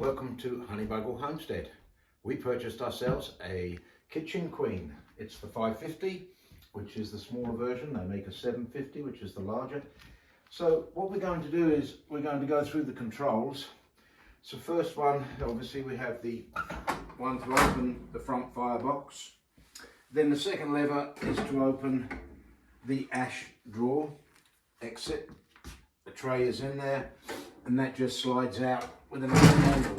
welcome to Honeybuggle Homestead. We purchased ourselves a Kitchen Queen. It's the 550, which is the smaller version. They make a 750, which is the larger. So what we're going to do is we're going to go through the controls. So first one, obviously we have the one to open the front firebox. Then the second lever is to open the ash drawer exit. The tray is in there and that just slides out with another handle.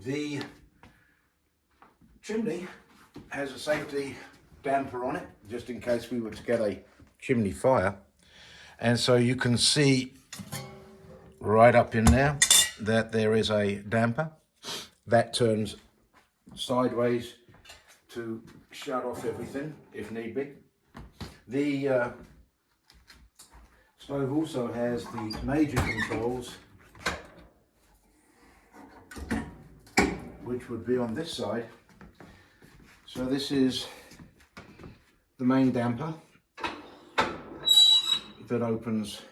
The chimney has a safety damper on it just in case we were to get a chimney fire, and so you can see right up in there that there is a damper that turns sideways to shut off everything if need be. The stove also has the major controls, which would be on this side. So this is the main damper that opens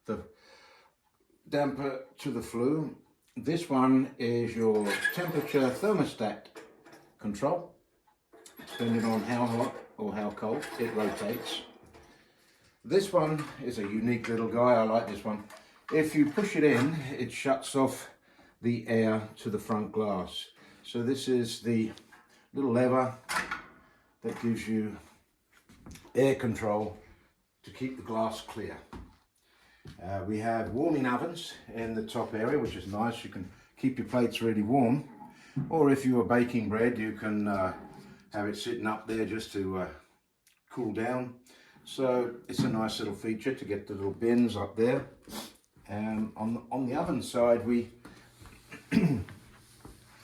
the damper to the flue. This one is your temperature thermostat control. Depending on how hot or how cold it rotates. This one is a unique little guy. I like this one. If you push it in, it shuts off the air to the front glass. So this is the little lever that gives you air control to keep the glass clear. We have warming ovens in the top area, which is nice. You can keep your plates really warm, or if you are baking bread, you can have it sitting up there just to cool down. So it's a nice little feature to get the little bins up there. On the oven side, we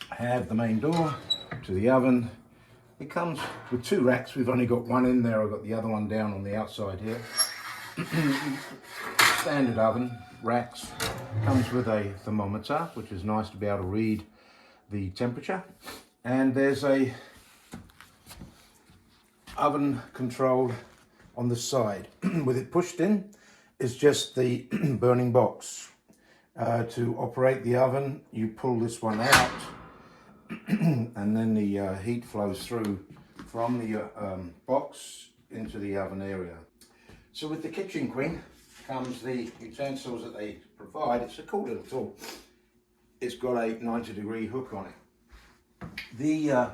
have the main door to the oven. It comes with two racks. We've only got one in there. I've got the other one down on the outside here. Standard oven racks. Comes with a thermometer, which is nice to be able to read the temperature. And there's a oven control on the side. With it pushed in is just the burning box. To operate the oven, you pull this one out and then the heat flows through from the box into the oven area. So with the Kitchen Queen comes the utensils that they provide. It's a cool little tool. It's got a 90-degree hook on it. The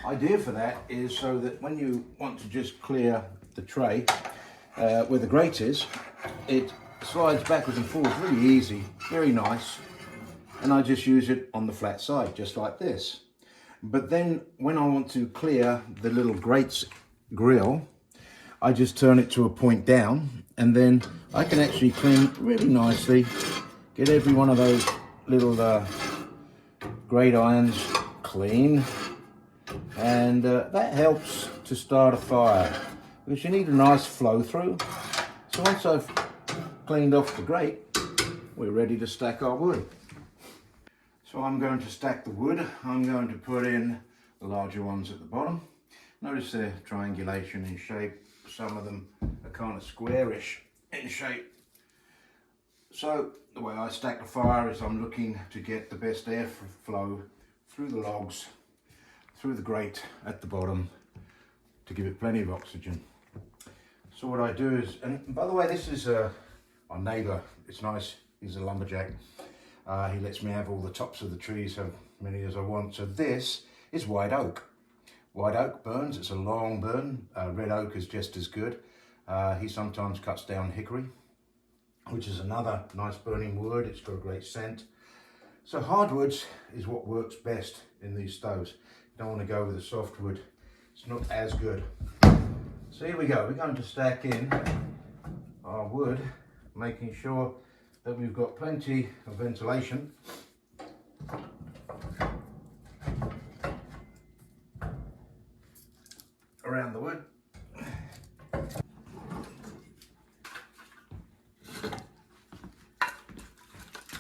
idea for that is so that when you want to just clear the tray where the grate is, it slides backwards and forwards really easy, very nice, and I just use it on the flat side just like this. But then when I want to clear the little grate's grill, I just turn it to a point down, and then I can actually clean really nicely, get every one of those little grate irons clean, and that helps to start a fire because you need a nice flow through. So once I've cleaned off the grate, we're ready to stack our wood. So I'm going to stack the wood. I'm going to put in the larger ones at the bottom. Notice their triangulation in shape. Some of them are kind of squarish in shape. So the way I stack the fire is I'm looking to get the best air flow through the logs, through the grate at the bottom, to give it plenty of oxygen. So what I do is, and by the way, this is our neighbour. It's nice. He's a lumberjack. He lets me have all the tops of the trees, how many as I want. So this is white oak. White oak burns. It's a long burn. Red oak is just as good. He sometimes cuts down hickory, which is another nice burning wood. It's got a great scent. So hardwoods is what works best in these stoves. You don't want to go with a softwood. It's not as good. So here we go. We're going to stack in our wood, making sure that we've got plenty of ventilation. Around the wood.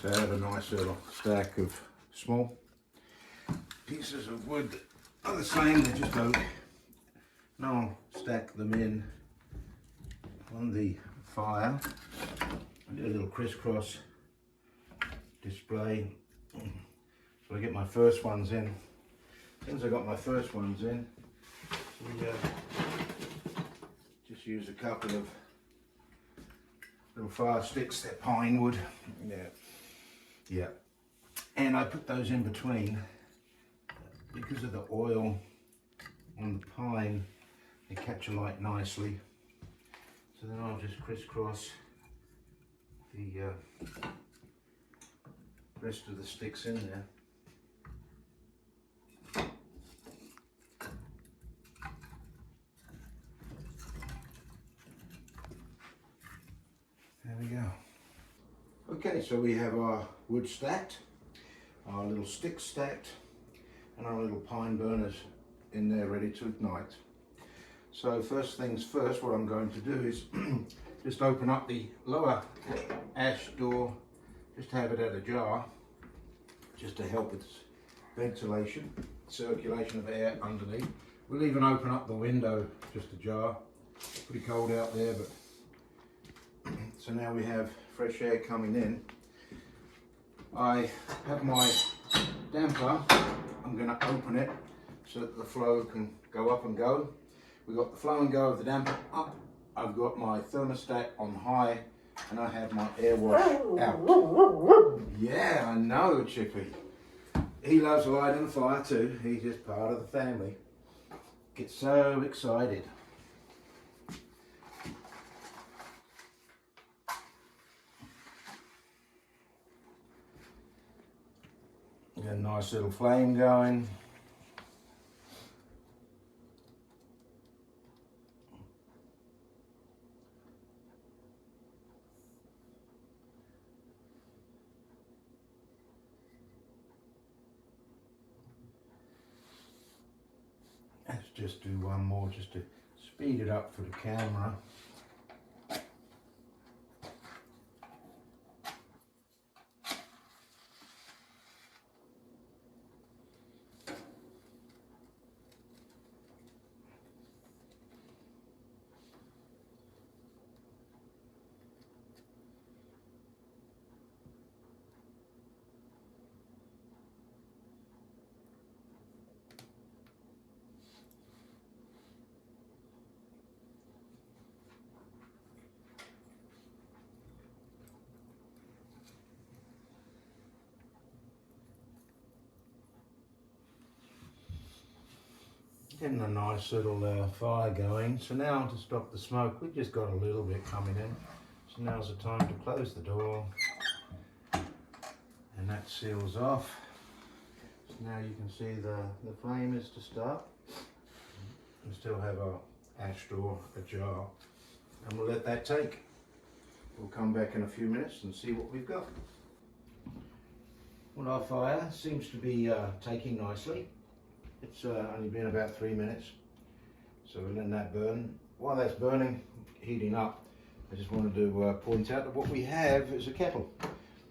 So I have a nice little stack of small pieces of wood that are the same, they're just oak. Now I'll stack them in on the fire. I do a little crisscross display. So I get my first ones in. As soon as I got my first ones in, we just use a couple of little fire sticks. They're pine wood. Yeah. And I put those in between because of the oil on the pine. They capture light nicely. So then I'll just crisscross the rest of the sticks in there. There we go. Okay, so we have our wood stacked, our little sticks stacked, and our little pine burners in there ready to ignite. So first things first, what I'm going to do is just open up the lower ash door, just have it at a jar, just to help with ventilation, circulation of air underneath. We'll even open up the window just ajar. Pretty cold out there, but so now we have fresh air coming in. I have my damper. I'm going to open it so that the flow can go up and go. We've got the flow and go of the damper up. I've got my thermostat on high, and I have my air wash out. Yeah, I know, Chippy. He loves lighting the fire too. He's just part of the family. Gets so excited. Got a nice little flame going. Let's just do one more just to speed it up for the camera. Getting a nice little fire going. So now to stop the smoke, we've just got a little bit coming in. So now's the time to close the door. And that seals off. So now you can see the flame is to start. We still have our ash door ajar. And we'll let that take. We'll come back in a few minutes and see what we've got. Well, our fire seems to be taking nicely. It's only been about 3 minutes, so we're letting that burn. While that's burning, heating up, I just wanted to point out that what we have is a kettle.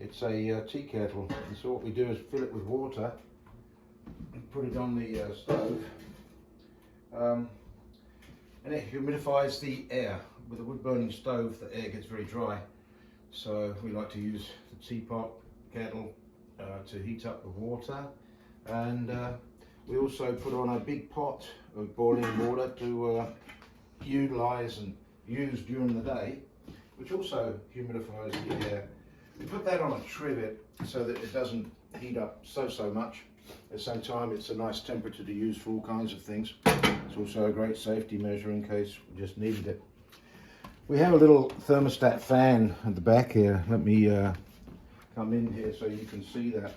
It's a tea kettle, and so what we do is fill it with water and put it on the stove, and it humidifies the air. With a wood burning stove, the air gets very dry, so we like to use the teapot kettle to heat up the water, and we also put on a big pot of boiling water to utilise and use during the day, which also humidifies the air. We put that on a trivet so that it doesn't heat up so much. At the same time, it's a nice temperature to use for all kinds of things. It's also a great safety measure in case we just needed it. We have a little thermostat fan at the back here. Let me come in here so you can see that.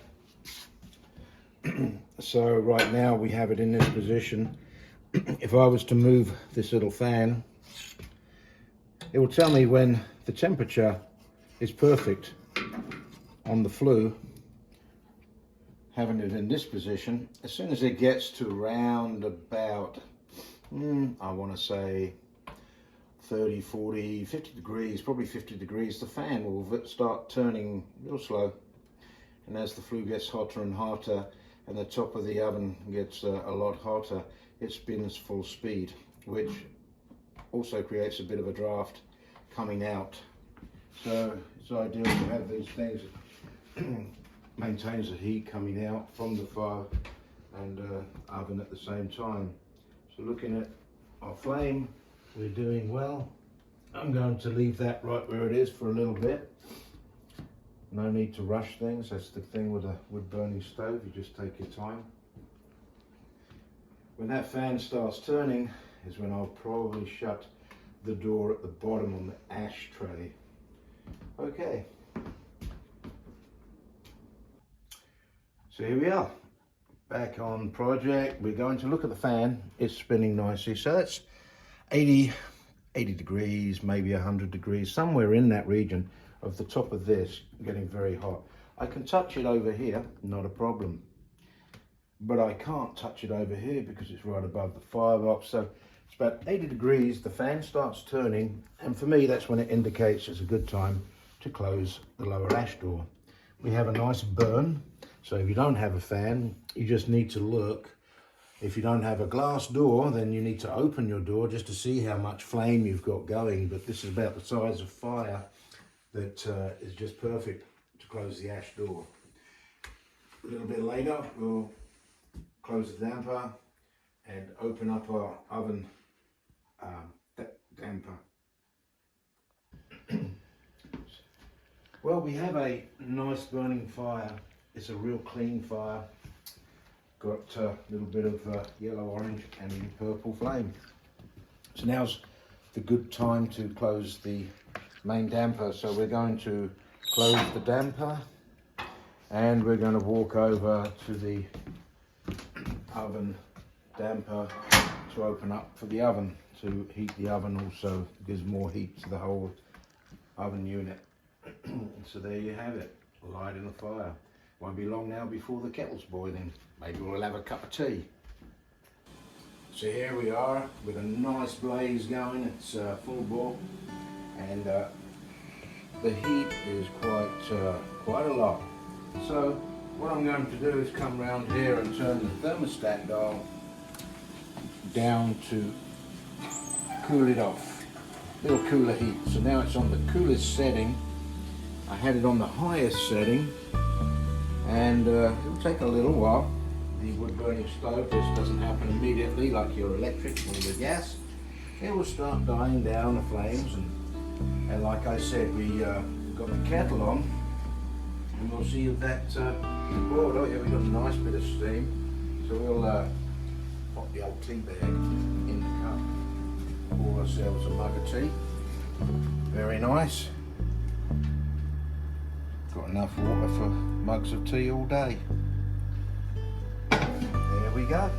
So right now we have it in this position. If I was to move this little fan, it will tell me when the temperature is perfect on the flue. Having it in this position, as soon as it gets to around about, I want to say 30, 40, 50 degrees, probably 50 degrees, the fan will start turning real slow. And as the flue gets hotter and hotter, and the top of the oven gets a lot hotter, it spins full speed, which also creates a bit of a draft coming out. So it's ideal to have these things maintains the heat coming out from the fire and oven at the same time. So looking at our flame, we're doing well. I'm going to leave that right where it is for a little bit. No need to rush things. That's the thing with a wood burning stove, you just take your time. When that fan starts turning is when I'll probably shut the door at the bottom on the ashtray. Okay. So here we are, back on project. We're going to look at the fan. It's spinning nicely. So that's 80 degrees, maybe 100 degrees, somewhere in that region of the top of this, getting very hot. I can touch it over here, not a problem. But I can't touch it over here because it's right above the firebox. So it's about 80 degrees, the fan starts turning, and for me that's when it indicates it's a good time to close the lower ash door. We have a nice burn, so if you don't have a fan, you just need to look. If you don't have a glass door, then you need to open your door just to see how much flame you've got going, but this is about the size of fire that is just perfect to close the ash door. A little bit later, we'll close the damper and open up our oven damper. Well, we have a nice burning fire. It's a real clean fire. Got a little bit of yellow, orange and purple flame. So now's the good time to close the main damper. So we're going to close the damper and we're going to walk over to the oven damper to open up for the oven, to heat the oven. Also gives more heat to the whole oven unit. So there you have it, lighting the fire. Won't be long now before the kettle's boiling. Maybe we'll have a cup of tea. So here we are with a nice blaze going. It's full bore, and the heat is quite a lot. So what I'm going to do is come around here and turn the thermostat dial down to cool it off. A little cooler heat. So now it's on the coolest setting. I had it on the highest setting, and it'll take a little while. The wood burning stove, this doesn't happen immediately like your electric or the gas. It will start dying down the flames, and like I said, we got the kettle on, and we'll see if that boiled. Oh yeah, we got a nice bit of steam, so we'll pop the old tea bag in the cup, pour ourselves a mug of tea. Very nice. Got enough water for mugs of tea all day. There we go.